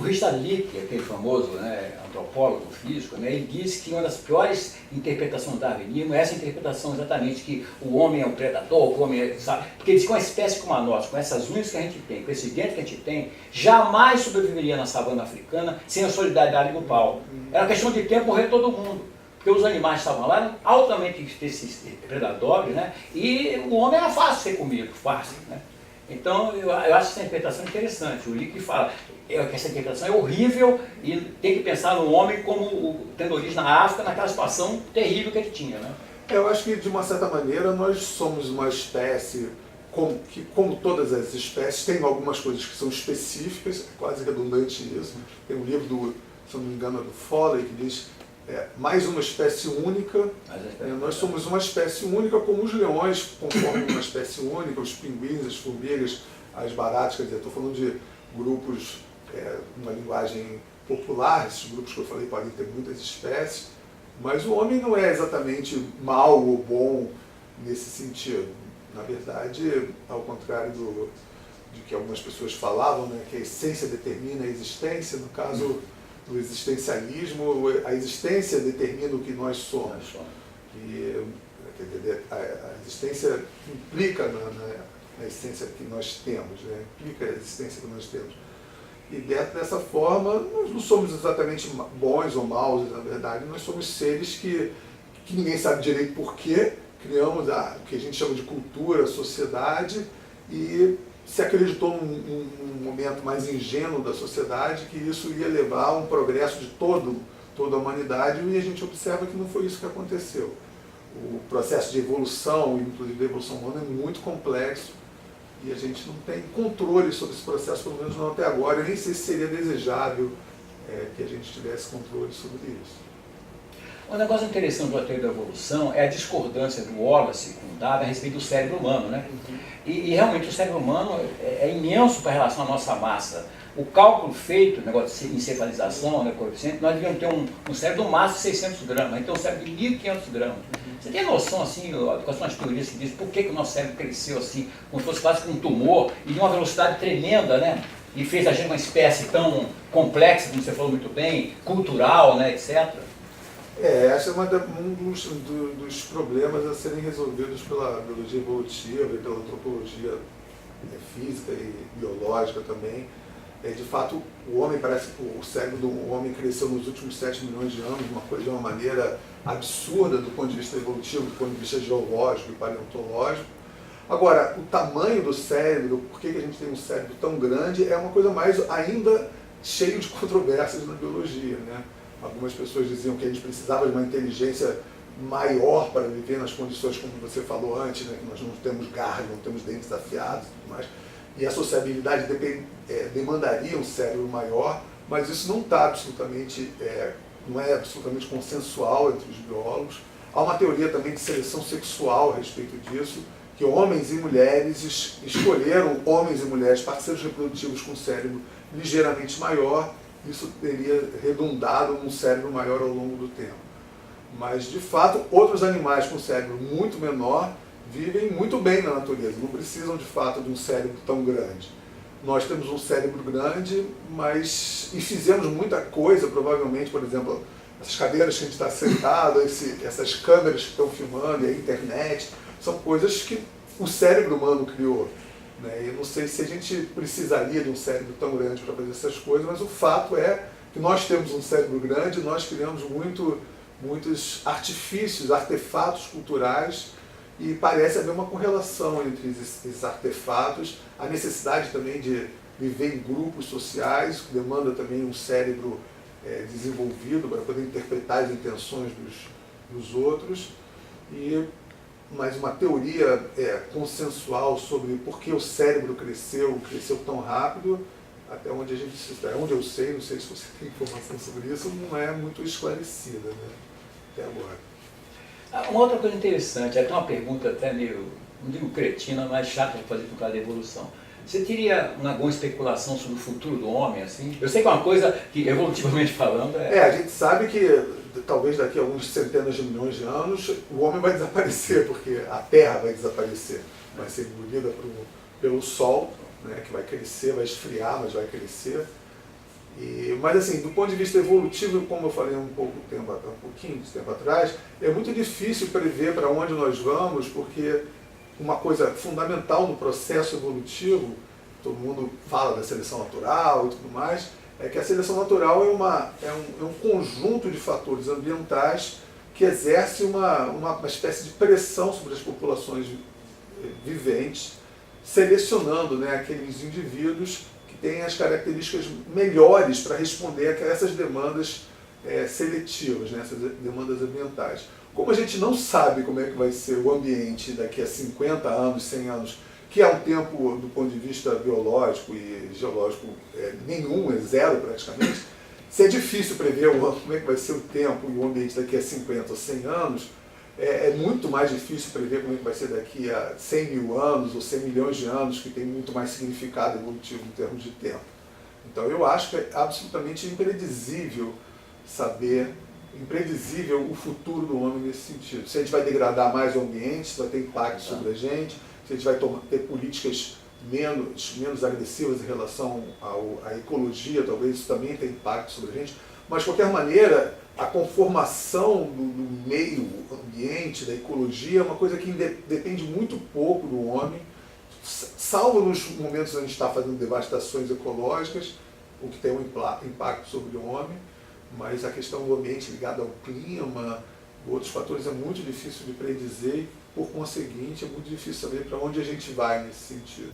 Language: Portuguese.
O Richard Leakey, aquele famoso, né, antropólogo físico, né, ele disse que uma das piores interpretações do darwinismo é essa interpretação exatamente, que o homem é um predador, o homem é, sabe? Porque ele diz que uma espécie como a nossa, com essas unhas que a gente tem, com esse dente que a gente tem, jamais sobreviveria na savana africana sem a solidariedade grupal. Era questão de tempo morrer todo mundo. Porque os animais estavam lá, né, altamente predadores, né, e o homem era fácil ser comido, fácil, né. Então, eu acho essa interpretação interessante. O Leakey fala que essa interpretação é horrível e tem que pensar no homem como tendo origem na África, naquela situação terrível que ele tinha, né? Eu acho que, de uma certa maneira, nós somos uma espécie, como todas as espécies, tem algumas coisas que são específicas, é quase redundante isso. Tem um livro, se não me engano, é do Foley, que diz mais uma espécie única. Nós somos uma espécie única, como os leões conformam uma espécie única, os pinguins, as formigas, as baratas, quer dizer, estou falando de grupos, uma linguagem popular, esses grupos que eu falei podem ter muitas espécies, mas o homem não é exatamente mau ou bom nesse sentido. Na verdade, ao contrário de que algumas pessoas falavam, né, que a essência determina a existência, no caso do existencialismo, a existência determina o que nós somos. E, a existência implica na essência que nós temos, né? Implica a existência que nós temos. E dessa forma, nós não somos exatamente bons ou maus, na verdade, nós somos seres que ninguém sabe direito por quê, criamos o que a gente chama de cultura, sociedade, e se acreditou num momento mais ingênuo da sociedade que isso ia levar a um progresso de toda a humanidade, e a gente observa que não foi isso que aconteceu. O processo de evolução, inclusive da evolução humana, é muito complexo e a gente não tem controle sobre esse processo, pelo menos não até agora. Eu nem sei se seria desejável que a gente tivesse controle sobre isso. Um negócio interessante da teoria da evolução é a discordância do Wallace com o Darwin a respeito do cérebro humano, né? E realmente o cérebro humano é imenso para relação à nossa massa. O cálculo feito, o negócio de encefalização, né, coeficiente, nós devíamos ter um cérebro no máximo de 600 gramas, então um cérebro de 1.500 gramas. Você tem noção, assim, quais são as teorias que dizem por que o nosso cérebro cresceu assim, como se fosse quase que um tumor, e de uma velocidade tremenda, né? E fez a gente uma espécie tão complexa, como você falou muito bem, cultural, né, etc. Esse é um dos problemas a serem resolvidos pela biologia evolutiva e pela antropologia física e biológica também. De fato, o homem parece que o cérebro do homem cresceu nos últimos 7 milhões de anos de uma maneira absurda do ponto de vista evolutivo, do ponto de vista geológico e paleontológico. Agora, o tamanho do cérebro, por que a gente tem um cérebro tão grande, é uma coisa mais ainda cheio de controvérsias na biologia, né? Algumas pessoas diziam que a gente precisava de uma inteligência maior para viver nas condições como você falou antes, né? Que nós não temos garras, não temos dentes afiados e tudo mais. E a sociabilidade demandaria um cérebro maior, mas isso não está absolutamente, não é absolutamente consensual entre os biólogos. Há uma teoria também de seleção sexual a respeito disso, que homens e mulheres escolheram homens e mulheres, parceiros reprodutivos com cérebro ligeiramente maior. Isso teria redundado num cérebro maior ao longo do tempo. Mas, de fato, outros animais com cérebro muito menor vivem muito bem na natureza, não precisam, de fato, de um cérebro tão grande. Nós temos um cérebro grande, e fizemos muita coisa, provavelmente, por exemplo, essas cadeiras que a gente está sentado, essas câmeras que estão filmando, e a internet, são coisas que o cérebro humano criou. Eu não sei se a gente precisaria de um cérebro tão grande para fazer essas coisas, mas o fato é que nós temos um cérebro grande, nós criamos muitos artifícios, artefatos culturais, e parece haver uma correlação entre esses artefatos, a necessidade também de viver em grupos sociais, que demanda também um cérebro desenvolvido para poder interpretar as intenções dos outros, mas uma teoria consensual sobre por que o cérebro cresceu tão rápido, até onde onde eu sei, não sei se você tem informação sobre isso, não é muito esclarecida, né, até agora. Uma outra coisa interessante, até uma pergunta até meio, não digo cretina, mas chata de fazer por causa da evolução. Você teria alguma especulação sobre o futuro do homem, assim? Eu sei que é uma coisa que, evolutivamente falando, a gente sabe que talvez daqui a alguns centenas de milhões de anos o homem vai desaparecer, porque a Terra vai desaparecer. Vai ser engolida pelo Sol, né, que vai crescer, vai esfriar, mas vai crescer. Mas assim, do ponto de vista evolutivo, como eu falei há um pouquinho de tempo atrás, é muito difícil prever para onde nós vamos, porque uma coisa fundamental no processo evolutivo, todo mundo fala da seleção natural e tudo mais, é que a seleção natural é um conjunto de fatores ambientais que exerce uma espécie de pressão sobre as populações viventes, selecionando, né, aqueles indivíduos que têm as características melhores para responder a essas demandas seletivas, né, essas demandas ambientais. Como a gente não sabe como é que vai ser o ambiente daqui a 50 anos, 100 anos, que é um tempo, do ponto de vista biológico e geológico, nenhum, é zero praticamente, se é difícil prever como é que vai ser o tempo e o ambiente daqui a 50 ou 100 anos, é muito mais difícil prever como é que vai ser daqui a 100 mil anos ou 100 milhões de anos, que tem muito mais significado evolutivo em termos de tempo. Então eu acho que é absolutamente imprevisível o futuro do homem nesse sentido. Se a gente vai degradar mais o ambiente, se vai ter impacto sobre a gente, se a gente vai ter políticas menos agressivas em relação à ecologia, talvez isso também tenha impacto sobre a gente. Mas, de qualquer maneira, a conformação do meio ambiente, da ecologia, é uma coisa que depende muito pouco do homem, salvo nos momentos onde a gente está fazendo devastações ecológicas, o que tem um impacto sobre o homem, mas a questão do ambiente ligado ao clima, outros fatores, é muito difícil de predizer e, por conseguinte, é muito difícil saber para onde a gente vai nesse sentido.